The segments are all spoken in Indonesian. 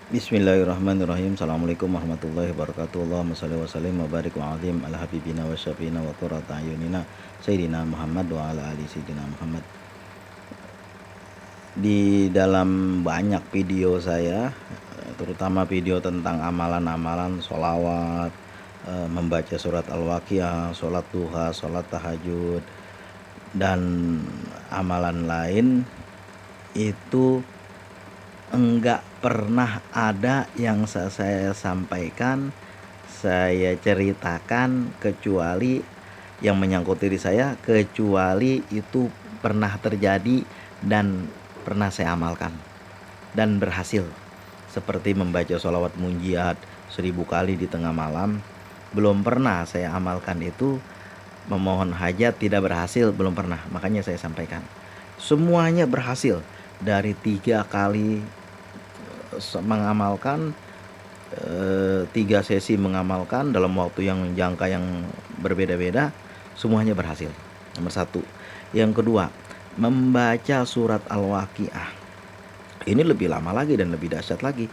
Bismillahirrahmanirrahim. Assalamualaikum warahmatullahi wabarakatuh. Allahumma shalli wa sallim wa barik wa azim ala habibina wa syafiina wa qurrata ayunina Sayyidina Muhammad wa ala ali Sayyidina Muhammad. Di dalam banyak video saya, terutama video tentang amalan-amalan sholawat, membaca surat Al-Waqiah, sholat duha, sholat tahajud, dan amalan lain, itu enggak pernah ada yang saya sampaikan, saya ceritakan, kecuali yang menyangkut diri saya, kecuali itu pernah terjadi dan pernah saya amalkan dan berhasil. Seperti membaca sholawat munjiat 1000 kali di tengah malam, belum pernah saya amalkan itu. Memohon hajat tidak berhasil, belum pernah, makanya saya sampaikan. Semuanya berhasil. Dari 3 kali mengamalkan, 3 sesi mengamalkan dalam waktu yang jangka yang berbeda-beda, semuanya berhasil. Nomor 1. Yang kedua, membaca surat Al-Waqiah. Ini lebih lama lagi dan lebih dahsyat lagi.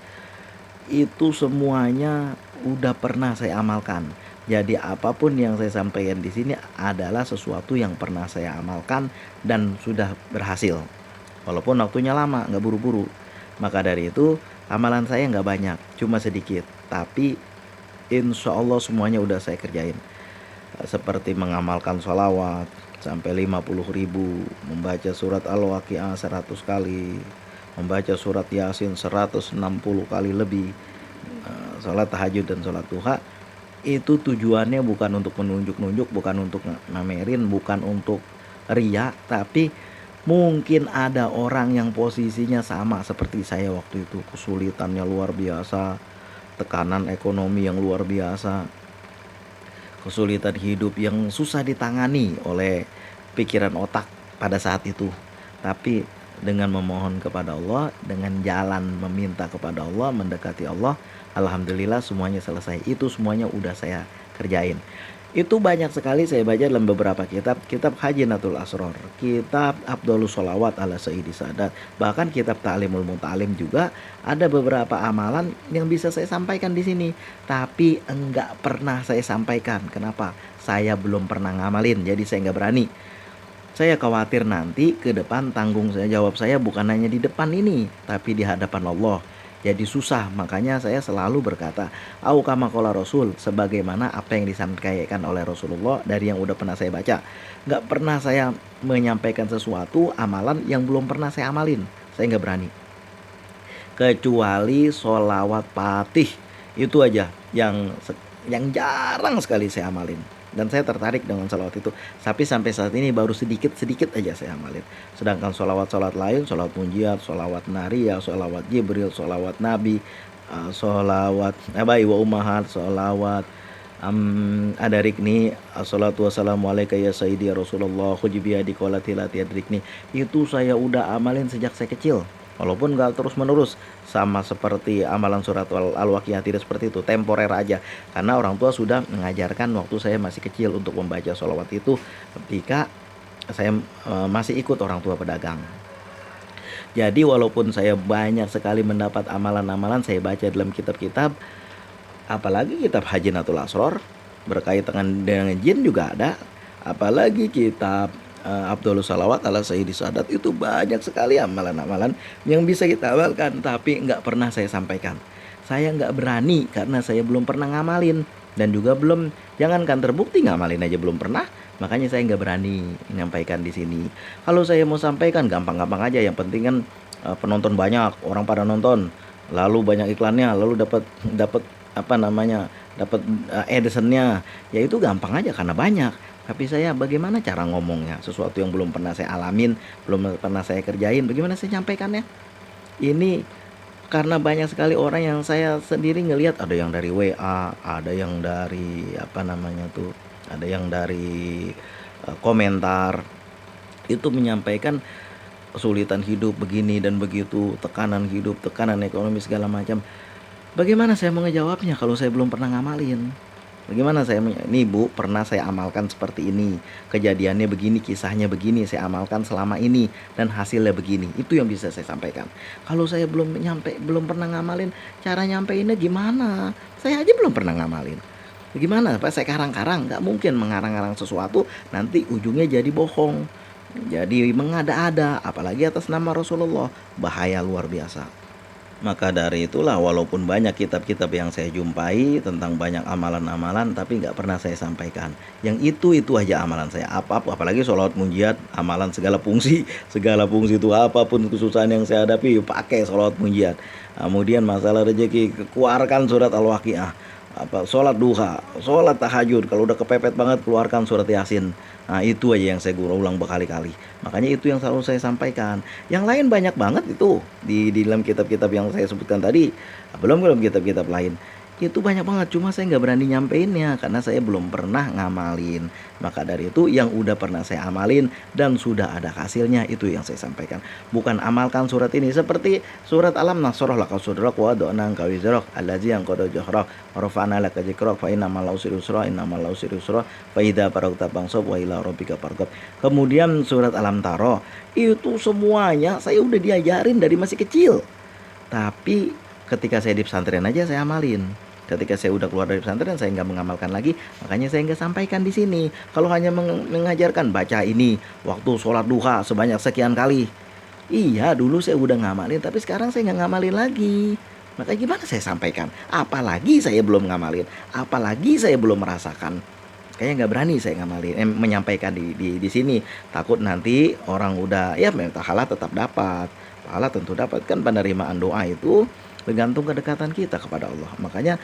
Itu semuanya udah pernah saya amalkan. Jadi apapun yang saya sampaikan di sini adalah sesuatu yang pernah saya amalkan dan sudah berhasil. Walaupun waktunya lama, nggak buru-buru. Maka dari itu amalan saya nggak banyak, cuma sedikit. Tapi insya Allah semuanya udah saya kerjain. Seperti mengamalkan sholawat sampai 50.000, membaca surat Al-Waqiah 100 kali, membaca surat Yasin 160 kali lebih, sholat tahajud dan sholat duha. Itu tujuannya bukan untuk menunjuk-nunjuk, bukan untuk ngamerin, bukan untuk ria, tapi mungkin ada orang yang posisinya sama seperti saya waktu itu, kesulitannya luar biasa, tekanan ekonomi yang luar biasa, kesulitan hidup yang susah ditangani oleh pikiran otak pada saat itu. Tapi dengan memohon kepada Allah, dengan jalan meminta kepada Allah, mendekati Allah, alhamdulillah semuanya selesai. Itu semuanya udah saya kerjain. Itu banyak sekali saya baca dalam beberapa kitab Hajinatul Asror, kitab Afdhalus Sholawat ala Sayyidi Sadat, bahkan kitab Ta'limul Muta'alim juga ada beberapa amalan yang bisa saya sampaikan di sini, tapi enggak pernah saya sampaikan. Kenapa? Saya belum pernah ngamalin, jadi saya enggak berani. Saya khawatir nanti ke depan tanggung jawab saya bukan hanya di depan ini, tapi di hadapan Allah. Jadi susah, makanya saya selalu berkata, au kama qala Rasul, sebagaimana apa yang disampaikan oleh Rasulullah dari yang udah pernah saya baca. Nggak pernah saya menyampaikan sesuatu amalan yang belum pernah saya amalin. Saya nggak berani. Kecuali sholawat fatih, itu aja yang jarang sekali saya amalin. Dan saya tertarik dengan sholawat itu. Tapi sampai saat ini baru sedikit-sedikit aja saya amalin. Sedangkan sholawat-sholawat lain, sholawat munjiat, sholawat nariyah, sholawat Jibril, sholawat Nabi, sholawat abai wa ummahat, sholawat ada rikni, assalatu wassalamu alaika ya sayyidi ya Rasulullah, khujibiyadi qolatilati adrikni. Itu saya udah amalin sejak saya kecil. Walaupun gak terus menerus, sama seperti amalan surat Al-Waqiah, tidak seperti itu, temporer aja. Karena orang tua sudah mengajarkan waktu saya masih kecil untuk membaca sholawat itu ketika saya masih ikut orang tua pedagang. Jadi walaupun saya banyak sekali mendapat amalan-amalan saya baca dalam kitab-kitab, apalagi kitab Hajinatul Asror berkaitan dengan jin juga ada, apalagi kitab Afdhalus Sholawat ala Sayyidi Sadat, itu banyak sekali amalan-amalan yang bisa kita amalkan, tapi nggak pernah saya sampaikan. Saya nggak berani karena saya belum pernah ngamalin dan juga belum, jangankan terbukti, ngamalin aja belum pernah. Makanya saya nggak berani menyampaikan di sini. Kalau saya mau sampaikan gampang-gampang aja, yang penting kan penonton banyak, orang pada nonton, lalu banyak iklannya, lalu dapat dapat apa namanya, dapat adsense-nya, ya itu gampang aja karena banyak. Tapi saya bagaimana cara ngomongnya, sesuatu yang belum pernah saya alamin, belum pernah saya kerjain, bagaimana saya nyampaikannya? Ini karena banyak sekali orang yang saya sendiri ngelihat, ada yang dari WA, ada yang dari apa namanya tuh, ada yang dari komentar, itu menyampaikan kesulitan hidup begini dan begitu, tekanan hidup, tekanan ekonomi segala macam. Bagaimana saya mau ngejawabnya kalau saya belum pernah ngamalin? Bagaimana ini Bu, pernah saya amalkan seperti ini, kejadiannya begini, kisahnya begini, saya amalkan selama ini dan hasilnya begini. Itu yang bisa saya sampaikan. Kalau saya belum pernah ngamalin, cara nyampeinnya gimana? Saya aja belum pernah ngamalin. Gimana Pak, saya karang-karang, nggak mungkin mengarang-arang sesuatu nanti ujungnya jadi bohong, jadi mengada-ada, apalagi atas nama Rasulullah, bahaya luar biasa. Maka dari itulah walaupun banyak kitab-kitab yang saya jumpai tentang banyak amalan-amalan, tapi nggak pernah saya sampaikan. Yang itu aja amalan saya. Apalagi sholawat munjiat, amalan segala fungsi itu apapun kesusahan yang saya hadapi, pakai sholawat munjiat. Kemudian masalah rezeki, keluarkan surat Al-Waqiah. Sholat duha, sholat tahajud, kalau udah kepepet banget keluarkan surat Yasin. Nah itu aja yang saya ulang berkali-kali. Makanya itu yang selalu saya sampaikan. Yang lain banyak banget itu di dalam kitab-kitab yang saya sebutkan tadi. Belum kitab-kitab lain. Itu banyak banget, cuma saya nggak berani nyampeinnya karena saya belum pernah ngamalin. Maka dari itu yang udah pernah saya amalin dan sudah ada hasilnya itu yang saya sampaikan. Bukan amalkan surat ini seperti surat Alam Nasrah laka sudrak wa do'na kawizrak allazi yang qad jahrak warfa'na laka dzikrak fa inna ma'al usri yusra fa idza faragta fansab wa ila rabbika farghab. Kemudian surat Alam Taro itu semuanya saya udah diajarin dari masih kecil. Tapi ketika saya di pesantren aja saya amalin. Ketika saya udah keluar dari pesantren saya nggak mengamalkan lagi, makanya saya nggak sampaikan di sini. Kalau hanya mengajarkan baca ini waktu sholat duha sebanyak sekian kali, iya dulu saya udah ngamalin, tapi sekarang saya nggak ngamalin lagi. Makanya gimana saya sampaikan? Apalagi saya belum ngamalin, apalagi saya belum merasakan. Kayaknya nggak berani saya ngamalin, menyampaikan di sini. Takut nanti orang udah ya pahala tetap dapat, pahala tentu dapat kan, penerimaan doa itu bergantung kedekatan kita kepada Allah. Makanya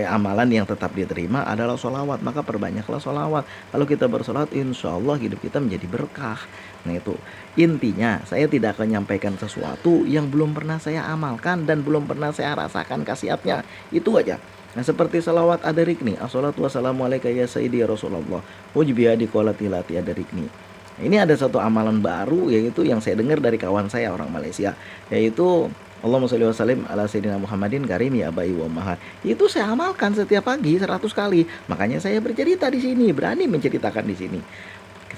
amalan yang tetap diterima adalah sholawat. Maka perbanyaklah sholawat. Kalau kita bersolat, insya Allah hidup kita menjadi berkah. Nah itu intinya, saya tidak akan menyampaikan sesuatu yang belum pernah saya amalkan dan belum pernah saya rasakan khasiatnya. Itu aja. Nah seperti salawat adarikni, assalatu wassalamu alaika ya sayyidi ya Rasulullah, wujbiyadi qolatilati adarikni. Ini ada satu amalan baru, yaitu yang saya dengar dari kawan saya orang Malaysia, yaitu Allahumma sholli wa sallim ala sayyidina Muhammadin karim ya abai wa ummahat. Itu saya amalkan setiap pagi 100 kali. Makanya saya bercerita di sini, berani menceritakan di sini.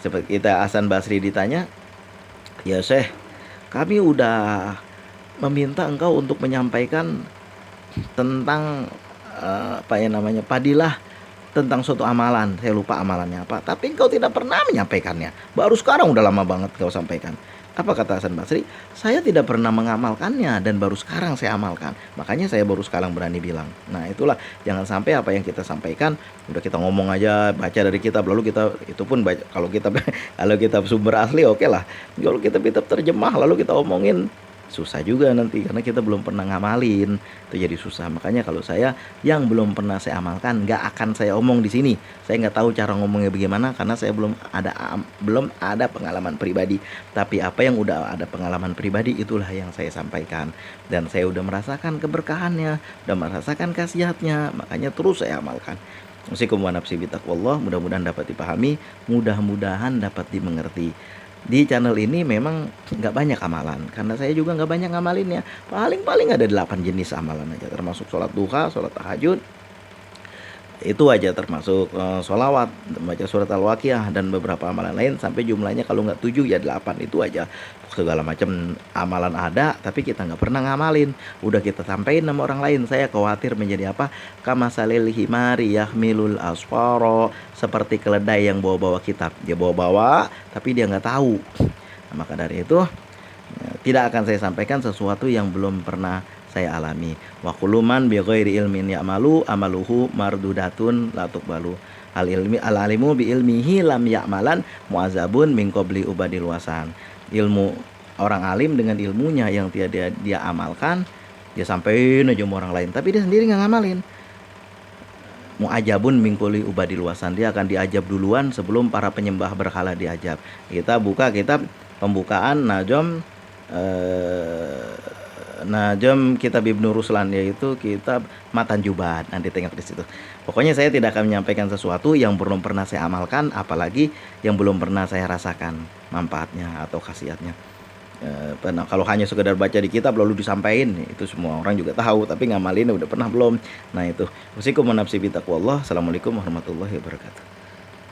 Seperti kita Hasan Basri ditanya, "Ya Syekh, kami udah meminta engkau untuk menyampaikan tentang padilah tentang suatu amalan. Saya lupa amalannya apa, tapi engkau tidak pernah menyampaikannya. Baru sekarang udah lama banget kau sampaikan." Apa kata Hasan Basri? Saya tidak pernah mengamalkannya dan baru sekarang saya amalkan. Makanya saya baru sekarang berani bilang. Nah itulah, jangan sampai apa yang kita sampaikan udah kita ngomong aja, baca dari kitab, lalu kita itu pun baca, kalau kita kalau kita sumber asli oke lah. Kalau kita terjemah lalu kita omongin, susah juga nanti karena kita belum pernah ngamalin, itu jadi susah. Makanya kalau saya yang belum pernah saya amalkan nggak akan saya omong di sini. Saya nggak tahu cara ngomongnya bagaimana karena saya belum ada pengalaman pribadi. Tapi apa yang udah ada pengalaman pribadi itulah yang saya sampaikan, dan saya udah merasakan keberkahannya, udah merasakan khasiatnya, makanya terus saya amalkan. Usikum wa nafsi bitaqwallah, mudah-mudahan dapat dipahami, mudah-mudahan dapat dimengerti. Di channel ini memang nggak banyak amalan, karena saya juga nggak banyak ngamalinnya. Paling ada 8 jenis amalan aja, termasuk sholat duha, sholat tahajud. Itu aja termasuk sholawat, baca surat Al-Waqiah, dan beberapa amalan lain sampai jumlahnya kalau nggak 7 ya 8. Itu aja. Segala macam amalan ada, tapi kita nggak pernah ngamalin. Udah kita sampaikan sama orang lain. Saya khawatir menjadi apa? Kamasalil himari yahmilul asfaro, seperti keledai yang bawa-bawa kitab. Dia bawa-bawa tapi dia nggak tahu. Nah, maka dari itu tidak akan saya sampaikan sesuatu yang belum pernah saya alami. Wa kuluman bi ghairi ilmin ya'malu amaluhu mardudatun la tuqbalu. Al alimu bi ilmihi lam ya'malan mu'azabun min qabli ubadil wasan. Ilmu orang alim dengan ilmunya yang tidak dia amalkan, dia sampaikan aja sama orang lain, tapi dia sendiri nggak ngamalin. Mu'ajabun min qabli ubadil wasan, dia akan diajab duluan sebelum para penyembah berhala diajab. Kita buka kitab pembukaan Najm kitab Ibnu Ruslan, yaitu kitab Matan Jubahat, nanti tengok di situ. Pokoknya saya tidak akan menyampaikan sesuatu yang belum pernah saya amalkan, apalagi yang belum pernah saya rasakan manfaatnya atau khasiatnya. Pernah kalau hanya sekedar baca di kitab lalu disampaikan, itu semua orang juga tahu, tapi ngamalin udah pernah belum? Nah itu. Usikum wa nafsi bi taqwallah. Assalamualaikum warahmatullahi wabarakatuh.